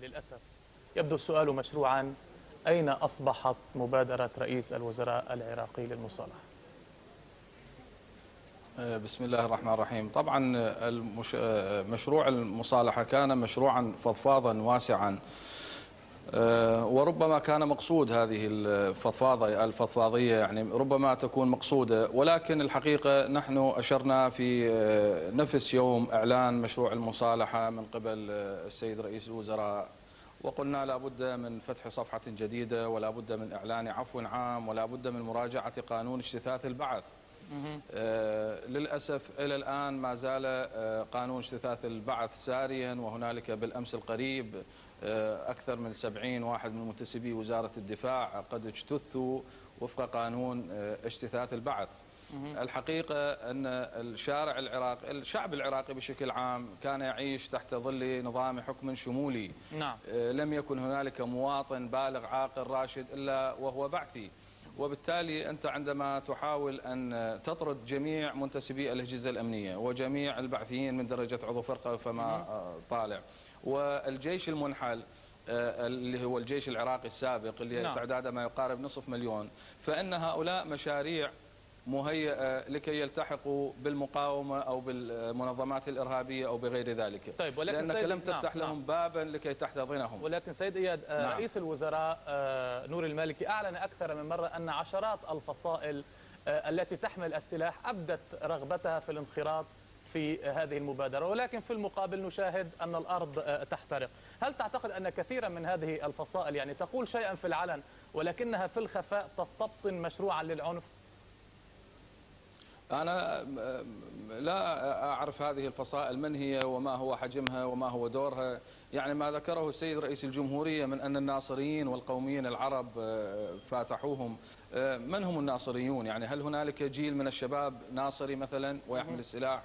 للأسف يبدو السؤال مشروعا: أين أصبحت مبادرة رئيس الوزراء العراقي للمصالحة؟ بسم الله الرحمن الرحيم. طبعا مشروع المصالحة كان مشروعا فضفاضا واسعا، وربما كان مقصود هذه الفضفاضية يعني ربما تكون مقصودة، ولكن الحقيقة نحن أشرنا في نفس يوم إعلان مشروع المصالحة من قبل السيد رئيس الوزراء، وقلنا لا بد من فتح صفحة جديدة، ولا بد من إعلان عفو عام، ولا بد من مراجعة قانون اجتثاث البعث. للأسف إلى الآن ما زال قانون اجتثاث البعث ساريا، وهنالك بالأمس القريب أكثر من 70 واحد من منتسبي وزارة الدفاع قد اجتثوا وفق قانون اجتثاث البعث. الحقيقة أن الشعب العراقي بشكل عام كان يعيش تحت ظل نظام حكم شمولي. نعم. لم يكن هنالك مواطن بالغ عاقل راشد إلا وهو بعثي، وبالتالي أنت عندما تحاول أن تطرد جميع منتسبي الأجهزة الأمنية وجميع البعثيين من درجة عضو فرقة فما طالع، والجيش المنحل اللي هو الجيش العراقي السابق اللي تعداده ما يقارب نصف مليون، فإن هؤلاء مشاريع مهيئة لكي يلتحقوا بالمقاومة أو بالمنظمات الإرهابية أو بغير ذلك. طيب، لأنك لم تفتح لهم بابا لكي تحتضنهم. ولكن سيد إياد، رئيس الوزراء نور المالكي أعلن أكثر من مرة أن عشرات الفصائل التي تحمل السلاح أبدت رغبتها في الانخراط في هذه المبادرة، ولكن في المقابل نشاهد أن الأرض تحترق. هل تعتقد أن كثيرا من هذه الفصائل يعني تقول شيئا في العلن ولكنها في الخفاء تستبطن مشروعا للعنف؟ أنا لا أعرف هذه الفصائل من هي وما هو حجمها وما هو دورها. يعني ما ذكره السيد رئيس الجمهورية من أن الناصريين والقوميين العرب فاتحوهم، من هم الناصريون؟ يعني هل هنالك جيل من الشباب ناصري مثلا ويحمل السلاح؟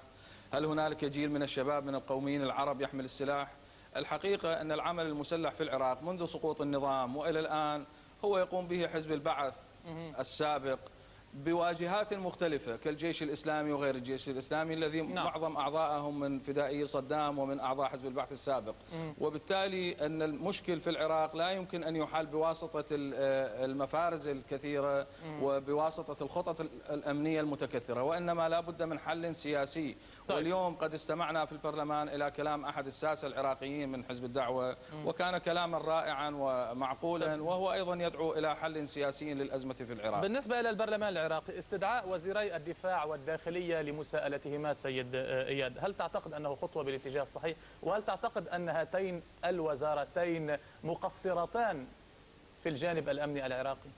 هل هنالك جيل من الشباب من القوميين العرب يحمل السلاح؟ الحقيقة أن العمل المسلح في العراق منذ سقوط النظام وإلى الآن هو يقوم به حزب البعث السابق بواجهات مختلفة كالجيش الإسلامي وغير الجيش الإسلامي الذي معظم أعضائهم من فدائي صدام ومن أعضاء حزب البعث السابق. وبالتالي أن المشكل في العراق لا يمكن أن يحل بواسطة المفارز الكثيرة وبواسطة الخطط الأمنية المتكثرة، وإنما لا بد من حل سياسي. واليوم قد استمعنا في البرلمان إلى كلام أحد الساسة العراقيين من حزب الدعوة، وكان كلاما رائعا ومعقولا، وهو أيضا يدعو إلى حل سياسي للأزمة في العراق. بالنسبة إلى البرلمان العراقي، استدعاء وزيري الدفاع والداخلية لمساءلتهما سيد إياد، هل تعتقد أنه خطوة بالاتجاه الصحيح؟ وهل تعتقد أن هاتين الوزارتين مقصرتان في الجانب الأمني العراقي؟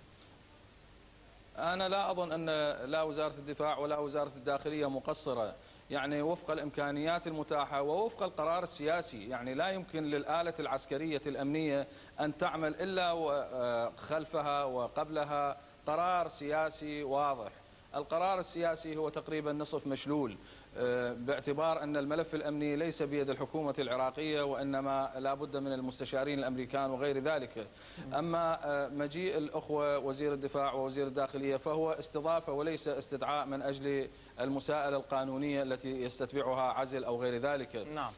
أنا لا أظن أن لا وزارة الدفاع ولا وزارة الداخلية مقصرة، يعني وفق الإمكانيات المتاحة ووفق القرار السياسي. يعني لا يمكن للآلة العسكرية الأمنية أن تعمل إلا خلفها وقبلها قرار سياسي واضح. القرار السياسي هو تقريبا نصف مشلول، باعتبار أن الملف الأمني ليس بيد الحكومة العراقية، وإنما لا بد من المستشارين الأمريكان وغير ذلك. أما مجيء الأخوة وزير الدفاع ووزير الداخلية فهو استضافة وليس استدعاء من أجل المساءلة القانونية التي يستتبعها عزل أو غير ذلك. نعم.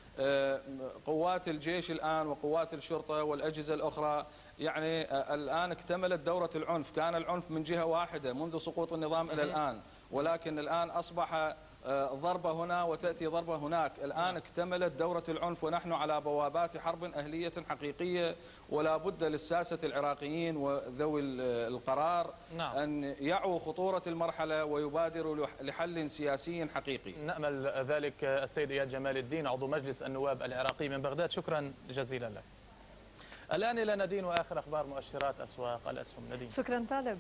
قوات الجيش الآن وقوات الشرطة والأجهزة الأخرى يعني الآن اكتملت دورة العنف. كان العنف من جهة واحدة منذ سقوط النظام إلى الآن، ولكن الآن أصبح ضربة هنا وتأتي ضربة هناك. الآن اكتملت دورة العنف، ونحن على بوابات حرب أهلية حقيقية، ولا بد للساسة العراقيين وذوي القرار أن يعوا خطورة المرحلة ويبادروا لحل سياسي حقيقي. نأمل ذلك. السيد إياد جمال الدين، عضو مجلس النواب العراقي من بغداد، شكرا جزيلا لك. الآن إلى نادين وآخر أخبار مؤشرات أسواق الأسهم. نادين. شكرا طالب.